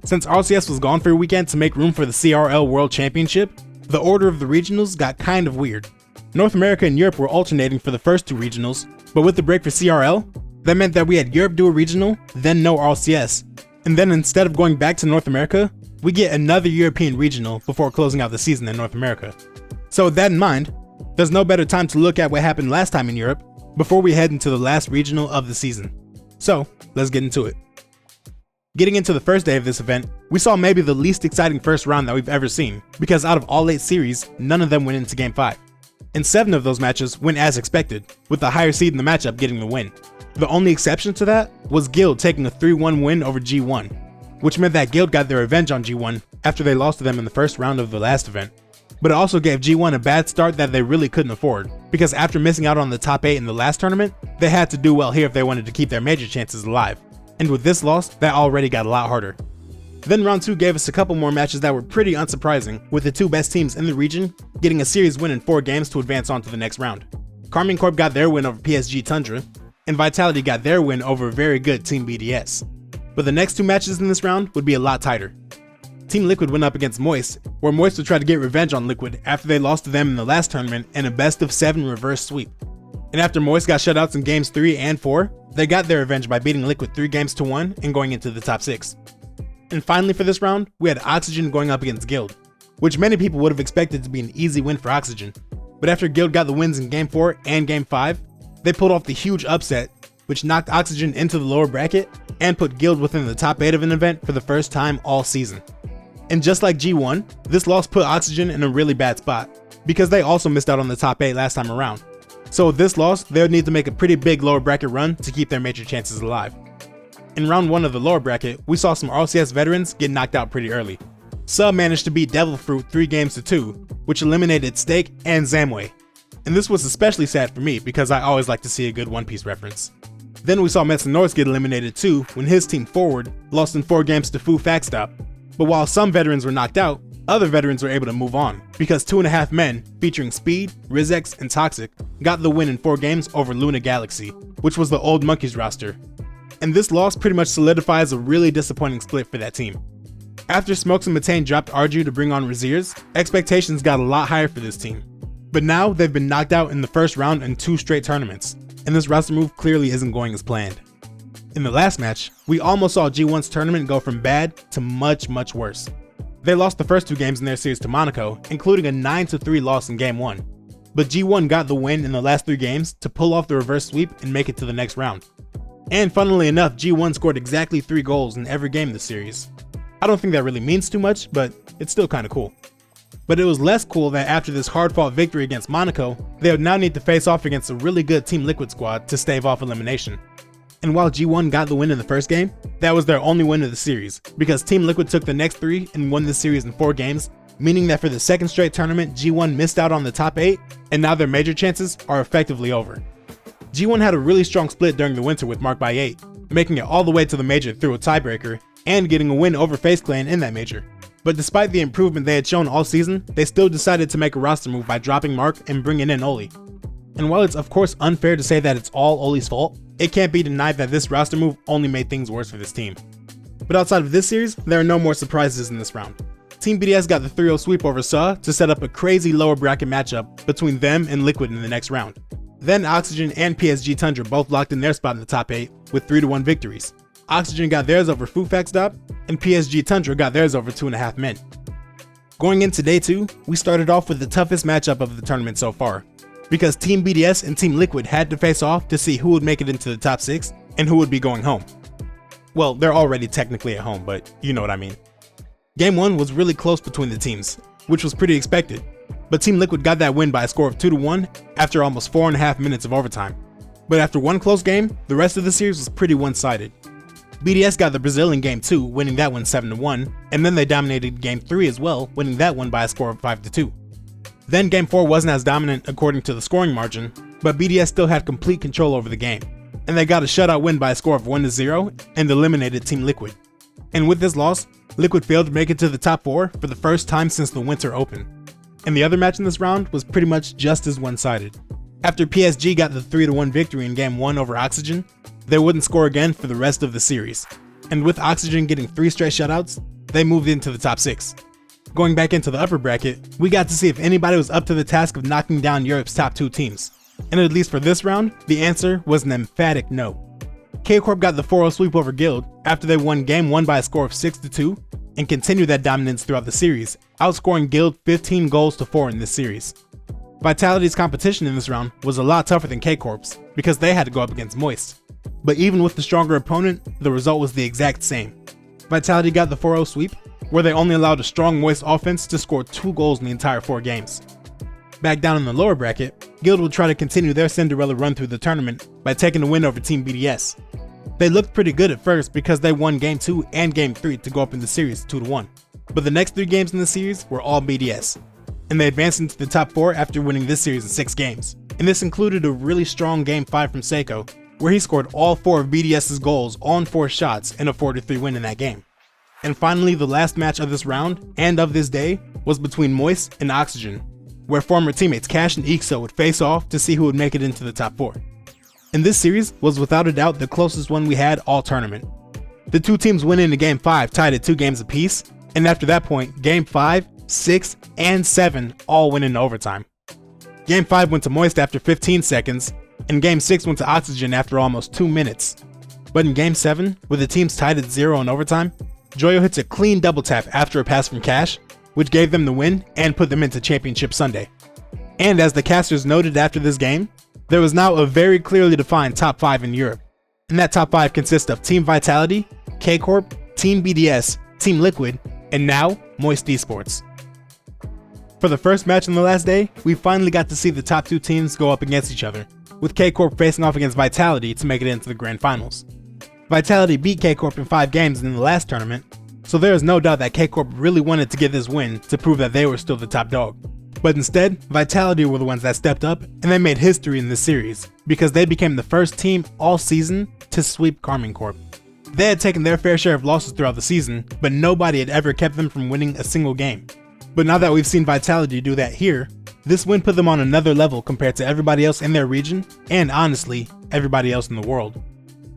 Since RLCS was gone for a weekend to make room for the CRL World Championship, the order of the regionals got kind of weird. North America and Europe were alternating for the first two regionals, but with the break for CRL, that meant that we had Europe do a regional, then no RLCS, and then instead of going back to North America, we get another European regional before closing out the season in North America. So with that in mind, there's no better time to look at what happened last time in Europe before we head into the last regional of the season. So let's get into it. Getting into the first day of this event, we saw maybe the least exciting first round that we've ever seen, because out of all 8 series, none of them went into Game 5. And 7 of those matches went as expected, with the higher seed in the matchup getting the win. The only exception to that was Guild taking a 3-1 win over G1, which meant that Guild got their revenge on G1 after they lost to them in the first round of the last event. But it also gave G1 a bad start that they really couldn't afford, because after missing out on the top 8 in the last tournament, they had to do well here if they wanted to keep their major chances alive. And with this loss, that already got a lot harder. Then round 2 gave us a couple more matches that were pretty unsurprising, with the 2 best teams in the region getting a series win in 4 games to advance on to the next round. Karmine Corp got their win over PSG Tundra, and Vitality got their win over very good Team BDS. But the next 2 matches in this round would be a lot tighter. Team Liquid went up against Moist, where Moist would try to get revenge on Liquid after they lost to them in the last tournament in a best of 7 reverse sweep. And after Moist got shutouts in games 3 and 4, they got their revenge by beating Liquid 3 games to 1 and going into the top 6. And finally for this round, we had Oxygen going up against Guild, which many people would have expected to be an easy win for Oxygen. But after Guild got the wins in Game 4 and Game 5, they pulled off the huge upset, which knocked Oxygen into the lower bracket and put Guild within the top 8 of an event for the first time all season. And just like G1, this loss put Oxygen in a really bad spot, because they also missed out on the top 8 last time around. So with this loss, they would need to make a pretty big lower bracket run to keep their major chances alive. In round 1 of the lower bracket, we saw some RLCS veterans get knocked out pretty early. Sub managed to beat Devil Fruit 3 games to 2, which eliminated Stake and Zamway. And this was especially sad for me because I always like to see a good One Piece reference. Then we saw Metsanors get eliminated too when his team Forward lost in 4 games to Fu Facstop. But while some veterans were knocked out, other veterans were able to move on, because 2.5 Men, featuring Speed, Rizex, and Toxic, got the win in 4 games over Luna Galaxy, which was the old Monkeys roster. And this loss pretty much solidifies a really disappointing split for that team. After Smokes and Matane dropped Arju to bring on Raziers, expectations got a lot higher for this team. But now they've been knocked out in the first round in 2 straight tournaments, and this roster move clearly isn't going as planned. In the last match, we almost saw G1's tournament go from bad to much worse. They lost the first 2 games in their series to Monaco, including a 9-3 loss in Game 1. But G1 got the win in the last 3 games to pull off the reverse sweep and make it to the next round. And funnily enough, G1 scored exactly 3 goals in every game this series. I don't think that really means too much, but it's still kinda cool. But it was less cool that after this hard-fought victory against Monaco, they would now need to face off against a really good Team Liquid squad to stave off elimination. And while G1 got the win in the first game, that was their only win of the series, because Team Liquid took the next 3 and won the series in 4 games, meaning that for the second straight tournament, G1 missed out on the top 8, and now their major chances are effectively over. G1 had a really strong split during the winter with Mark by 8, making it all the way to the major through a tiebreaker, and getting a win over FaZe Clan in that major. But despite the improvement they had shown all season, they still decided to make a roster move by dropping Mark and bringing in Oli. And while it's of course unfair to say that it's all Oli's fault, it can't be denied that this roster move only made things worse for this team. But outside of this series, there are no more surprises in this round. Team BDS got the 3-0 sweep over SAW to set up a crazy lower bracket matchup between them and Liquid in the next round. Then Oxygen and PSG Tundra both locked in their spot in the top 8 with 3-1 victories. Oxygen got theirs over Fu Facstop, and PSG Tundra got theirs over 2.5 Men. Going into day 2, we started off with the toughest matchup of the tournament so far, because Team BDS and Team Liquid had to face off to see who would make it into the top 6 and who would be going home. Well, they're already technically at home, but you know what I mean. Game 1 was really close between the teams, which was pretty expected, but Team Liquid got that win by a score of 2-1 after almost 4.5 minutes of overtime. But after one close game, the rest of the series was pretty one-sided. BDS got the Brazil in Game 2, winning that one 7-1, and then they dominated Game 3 as well, winning that one by a score of 5-2. Then Game 4 wasn't as dominant according to the scoring margin, but BDS still had complete control over the game, and they got a shutout win by a score of 1-0 and eliminated Team Liquid. And with this loss, Liquid failed to make it to the top 4 for the first time since the Winter Open. And the other match in this round was pretty much just as one-sided. After PSG got the 3-1 victory in Game 1 over Oxygen, they wouldn't score again for the rest of the series. And with Oxygen getting 3 straight shutouts, they moved into the top 6. Going back into the upper bracket, we got to see if anybody was up to the task of knocking down Europe's top 2 teams. And at least for this round, the answer was an emphatic no. K-Corp got the 4-0 sweep over Guild after they won game 1 by a score of 6-2 and continued that dominance throughout the series, outscoring Guild 15 goals to 4 in this series. Vitality's competition in this round was a lot tougher than K-Corp's because they had to go up against Moist. But even with the stronger opponent, the result was the exact same. Vitality got the 4-0 sweep, where they only allowed a strong Moist offense to score 2 goals in the entire 4 games. Back down in the lower bracket, Guild would try to continue their Cinderella run through the tournament by taking a win over Team BDS. They looked pretty good at first because they won Game 2 and Game 3 to go up in the series 2-1, but the next 3 games in the series were all BDS, and they advanced into the top 4 after winning this series in 6 games. And this included a really strong Game 5 from Seiko, where he scored all 4 of BDS's goals on 4 shots and a 4-3 win in that game. And finally, the last match of this round, and of this day, was between Moist and Oxygen, where former teammates Cash and Ixo would face off to see who would make it into the top 4. And this series was without a doubt the closest one we had all tournament. The 2 teams went into Game 5 tied at 2 games apiece, and after that point, Game 5, 6, and 7 all went into overtime. Game 5 went to Moist after 15 seconds, and Game 6 went to Oxygen after almost 2 minutes. But in Game 7, with the teams tied at 0 in overtime, Joyo hits a clean double tap after a pass from Cash, which gave them the win and put them into Championship Sunday. And as the casters noted after this game, there was now a very clearly defined top 5 in Europe, and that top 5 consists of Team Vitality, K-Corp, Team BDS, Team Liquid, and now Moist Esports. For the first match on the last day, we finally got to see the top 2 teams go up against each other, with K-Corp facing off against Vitality to make it into the grand finals. Vitality beat K-Corp in 5 games in the last tournament, so there is no doubt that K-Corp really wanted to get this win to prove that they were still the top dog. But instead, Vitality were the ones that stepped up, and they made history in this series, because they became the first team all season to sweep Carmine Corp. They had taken their fair share of losses throughout the season, but nobody had ever kept them from winning a single game. But now that we've seen Vitality do that here, this win put them on another level compared to everybody else in their region, and honestly, everybody else in the world.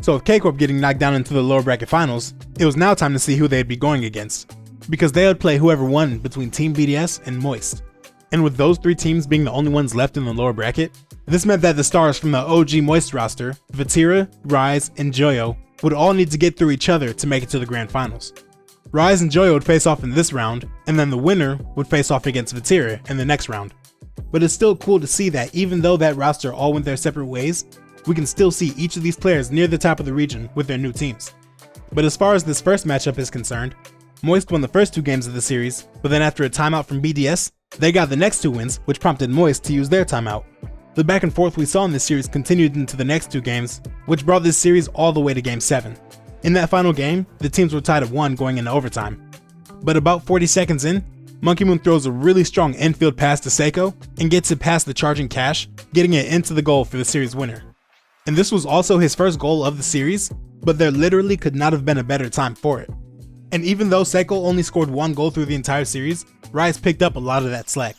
So with K-Corp getting knocked down into the lower bracket finals, it was now time to see who they'd be going against, because they would play whoever won between Team BDS and Moist. And with those 3 teams being the only ones left in the lower bracket, this meant that the stars from the OG Moist roster, Vatira, Rise, and Joyo, would all need to get through each other to make it to the grand finals. Rise and Joyo would face off in this round, and then the winner would face off against Vatira in the next round. But it's still cool to see that even though that roster all went their separate ways, we can still see each of these players near the top of the region with their new teams. But as far as this first matchup is concerned, Moist won the first 2 games of the series, but then after a timeout from BDS, they got the next 2 wins, which prompted Moist to use their timeout. The back and forth we saw in this series continued into the next 2 games, which brought this series all the way to Game 7. In that final game, the teams were tied at 1 going into overtime. But about 40 seconds in, Monkey Moon throws a really strong infield pass to Seiko and gets it past the charging Cash, getting it into the goal for the series winner. And this was also his first goal of the series, but there literally could not have been a better time for it. And even though Seiko only scored 1 goal through the entire series, Rise picked up a lot of that slack,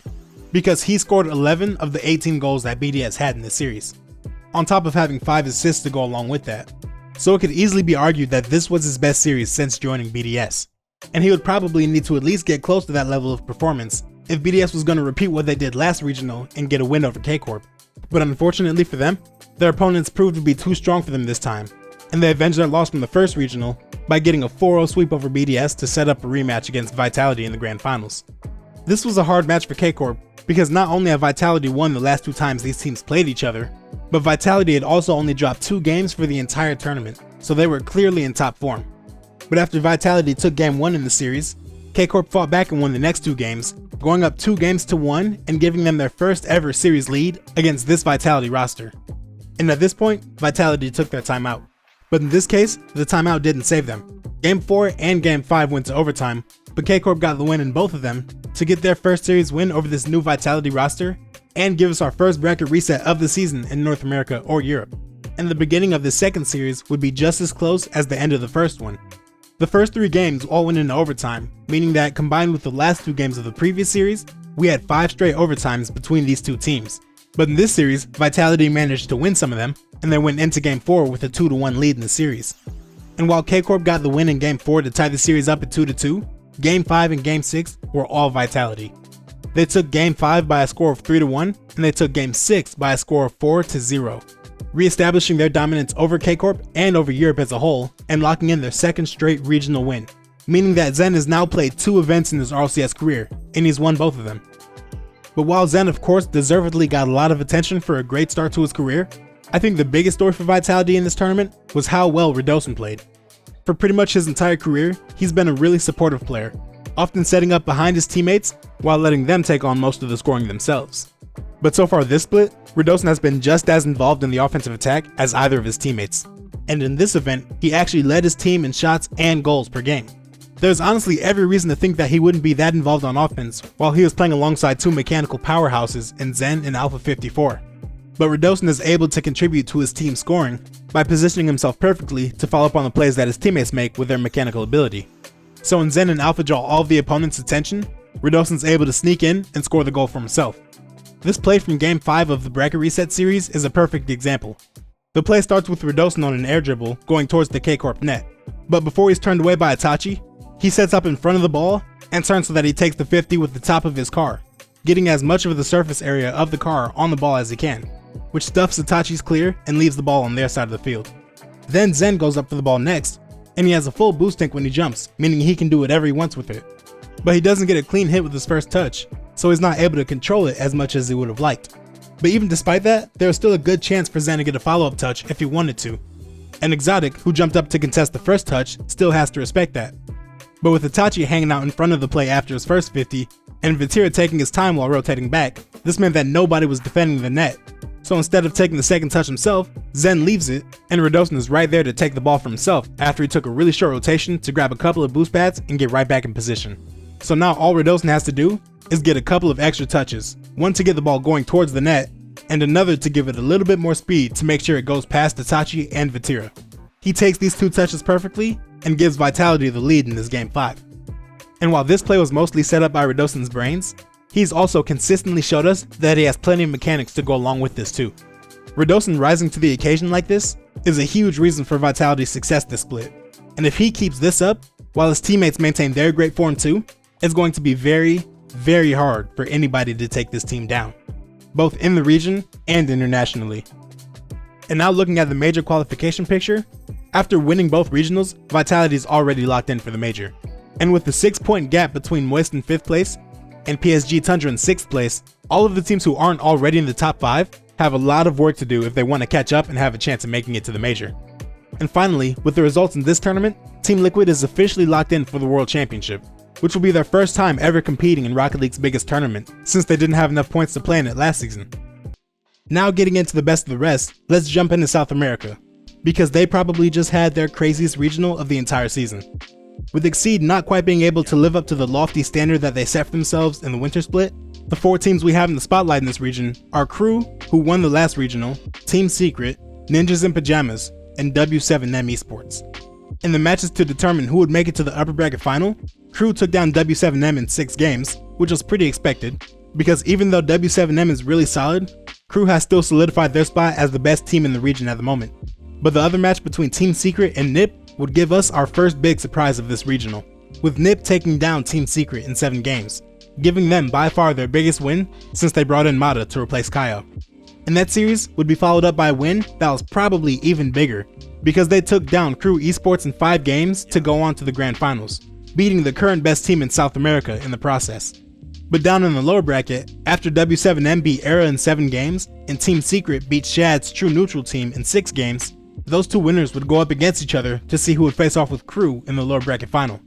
because he scored 11 of the 18 goals that BDS had in this series, on top of having 5 assists to go along with that. So it could easily be argued that this was his best series since joining BDS, and he would probably need to at least get close to that level of performance if BDS was going to repeat what they did last regional and get a win over K-Corp. But unfortunately for them, their opponents proved to be too strong for them this time, and they avenged their loss from the first regional by getting a 4-0 sweep over BDS to set up a rematch against Vitality in the grand finals. This was a hard match for K-Corp because not only had Vitality won the last 2 times these teams played each other, but Vitality had also only dropped 2 games for the entire tournament, so they were clearly in top form. But after Vitality took game 1 in the series, K-Corp fought back and won the next 2 games, going up 2 games to 1 and giving them their first ever series lead against this Vitality roster. And at this point, Vitality took their timeout. But in this case, the timeout didn't save them. Game 4 and Game 5 went to overtime, but K-Corp got the win in both of them to get their first series win over this new Vitality roster and give us our first bracket reset of the season in North America or Europe. And the beginning of the second series would be just as close as the end of the first one. The first 3 games all went into overtime, meaning that combined with the last 2 games of the previous series, we had 5 straight overtimes between these 2 teams. But in this series, Vitality managed to win some of them, and they went into Game 4 with a 2-1 lead in the series. And while K-Corp got the win in Game 4 to tie the series up at 2-2, Game 5 and Game 6 were all Vitality. They took Game 5 by a score of 3-1, and they took Game 6 by a score of 4-0, re-establishing their dominance over K-Corp and over Europe as a whole, and locking in their second straight regional win, meaning that Zen has now played 2 events in his RLCS career, and he's won both of them. But while Zen of course deservedly got a lot of attention for a great start to his career, I think the biggest story for Vitality in this tournament was how well Radosin played. For pretty much his entire career, he's been a really supportive player, often setting up behind his teammates while letting them take on most of the scoring themselves. But so far this split, Radosin has been just as involved in the offensive attack as either of his teammates. And in this event, he actually led his team in shots and goals per game. There's honestly every reason to think that he wouldn't be that involved on offense while he was playing alongside 2 mechanical powerhouses in Zen and Alpha 54. But Radosin is able to contribute to his team's scoring by positioning himself perfectly to follow up on the plays that his teammates make with their mechanical ability. So when Zen and Alpha draw all of the opponent's attention, Radosin's able to sneak in and score the goal for himself. This play from Game 5 of the Bracket Reset series is a perfect example. The play starts with Radosin on an air dribble going towards the K-Corp net, but before he's turned away by Itachi, he sets up in front of the ball and turns so that he takes the 50 with the top of his car, getting as much of the surface area of the car on the ball as he can, which stuffs Itachi's clear and leaves the ball on their side of the field. Then Zen goes up for the ball next, and he has a full boost tank when he jumps, meaning he can do whatever he wants with it. But he doesn't get a clean hit with his first touch, so he's not able to control it as much as he would have liked. But even despite that, there was still a good chance for Zen to get a follow-up touch if he wanted to. And Exotic, who jumped up to contest the first touch, still has to respect that. But with Itachi hanging out in front of the play after his first 50, and Vatira taking his time while rotating back, this meant that nobody was defending the net. So instead of taking the second touch himself, Zen leaves it, and Radosin is right there to take the ball for himself after he took a really short rotation to grab a couple of boost pads and get right back in position. So now all Radosin has to do is get a couple of extra touches, one to get the ball going towards the net, and another to give it a little bit more speed to make sure it goes past Itachi and Vatira. He takes these 2 touches perfectly and gives Vitality the lead in this Game 5. And while this play was mostly set up by Radosin's brains, he's also consistently showed us that he has plenty of mechanics to go along with this too. Radosin rising to the occasion like this is a huge reason for Vitality's success this split, and if he keeps this up, while his teammates maintain their great form too, it's going to be very, very hard for anybody to take this team down, both in the region and internationally. And now looking at the major qualification picture, after winning both regionals, Vitality is already locked in for the major. And with the 6-point gap between Moist in 5th place and PSG Tundra in 6th place, all of the teams who aren't already in the top 5 have a lot of work to do if they want to catch up and have a chance of making it to the major. And finally, with the results in this tournament, Team Liquid is officially locked in for the World Championship, which will be their first time ever competing in Rocket League's biggest tournament, since they didn't have enough points to play in it last season. Now getting into the best of the rest, let's jump into South America, because they probably just had their craziest regional of the entire season. With Exceed not quite being able to live up to the lofty standard that they set for themselves in the winter split, the 4 teams we have in the spotlight in this region are Crew, who won the last regional, Team Secret, Ninjas in Pajamas, and W7M Esports. In the matches to determine who would make it to the upper bracket final, Crew took down W7M in 6 games, which was pretty expected, because even though W7M is really solid, Crew has still solidified their spot as the best team in the region at the moment. But the other match between Team Secret and NIP would give us our first big surprise of this regional, with NIP taking down Team Secret in 7 games, giving them by far their biggest win since they brought in Mata to replace Kyle. And that series would be followed up by a win that was probably even bigger, because they took down Crew Esports in 5 games to go on to the grand finals, beating the current best team in South America in the process. But down in the lower bracket, after W7M beat Era in 7 games, and Team Secret beat Shad's True Neutral team in 6 games, those 2 winners would go up against each other to see who would face off with Crew in the lower bracket final.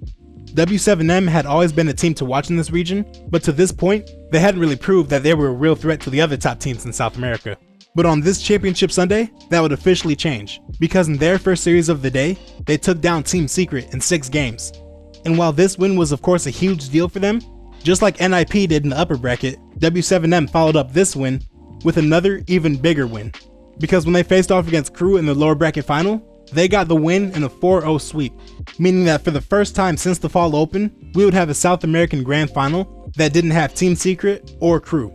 W7M had always been a team to watch in this region, but to this point, they hadn't really proved that they were a real threat to the other top teams in South America. But on this Championship Sunday, that would officially change, because in their first series of the day, they took down Team Secret in 6 games. And while this win was of course a huge deal for them, just like NIP did in the upper bracket, W7M followed up this win with another even bigger win. Because when they faced off against Crew in the lower bracket final, they got the win in a 4-0 sweep, meaning that for the first time since the Fall Open, we would have a South American Grand Final that didn't have Team Secret or Crew.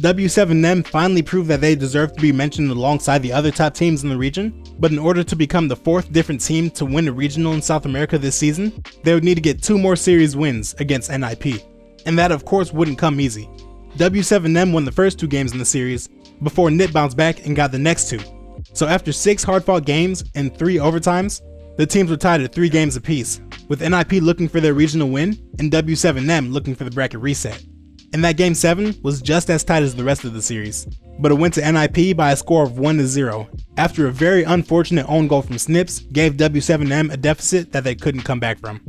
W7M finally proved that they deserve to be mentioned alongside the other top teams in the region, but in order to become the 4th different team to win a regional in South America this season, they would need to get 2 more series wins against NIP, and that of course wouldn't come easy. W7M won the first 2 games in the series, before NIP bounced back and got the next 2. So after 6 hard-fought games and 3 overtimes, the teams were tied at 3 games apiece, with NIP looking for their regional win and W7M looking for the bracket reset. And that Game 7 was just as tight as the rest of the series, but it went to NIP by a score of 1-0, after a very unfortunate own goal from Snips gave W7M a deficit that they couldn't come back from.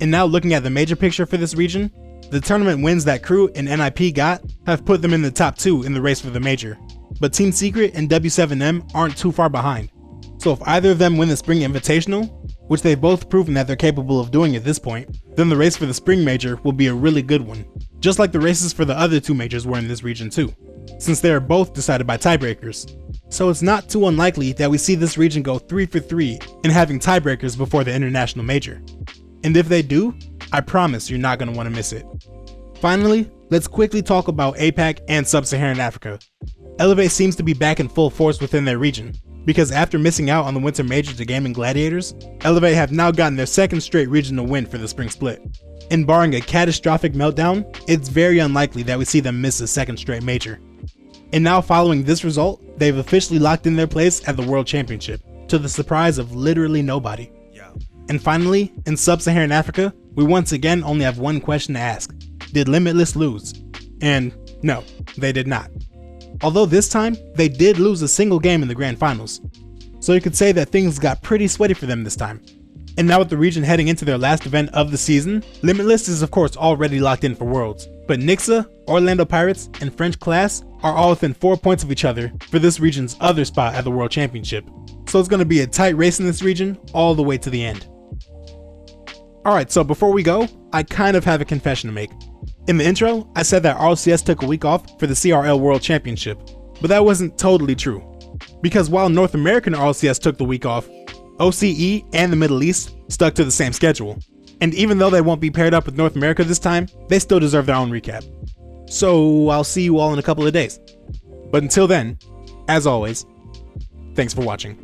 And now looking at the major picture for this region, the tournament wins that Crew and NIP got have put them in the top 2 in the race for the major, but Team Secret and W7M aren't too far behind. So if either of them win the Spring Invitational, which they've both proven that they're capable of doing at this point, then the race for the Spring Major will be a really good one, just like the races for the other 2 majors were in this region too, since they are both decided by tiebreakers. So it's not too unlikely that we see this region go 3 for 3 in having tiebreakers before the international major. And if they do, I promise you're not going to want to miss it. Finally, let's quickly talk about APAC and Sub-Saharan Africa. Elevate seems to be back in full force within their region, because after missing out on the Winter Major to Gaming Gladiators, Elevate have now gotten their 2nd straight regional win for the Spring Split. And barring a catastrophic meltdown, it's very unlikely that we see them miss a 2nd straight major. And now following this result, they've officially locked in their place at the World Championship, to the surprise of literally nobody. And finally, in Sub-Saharan Africa, we once again only have one question to ask. Did Limitless lose? And no, they did not. Although this time, they did lose a single game in the Grand Finals. So you could say that things got pretty sweaty for them this time. And now with the region heading into their last event of the season, Limitless is of course already locked in for Worlds. But Nixa, Orlando Pirates, and French Class are all within 4 points of each other for this region's other spot at the World Championship. So it's going to be a tight race in this region all the way to the end. Alright, so before we go, I kind of have a confession to make. In the intro, I said that RLCS took a week off for the CRL World Championship, but that wasn't totally true. Because while North American RLCS took the week off, OCE and the Middle East stuck to the same schedule. And even though they won't be paired up with North America this time, they still deserve their own recap. So I'll see you all in a couple of days. But until then, as always, thanks for watching.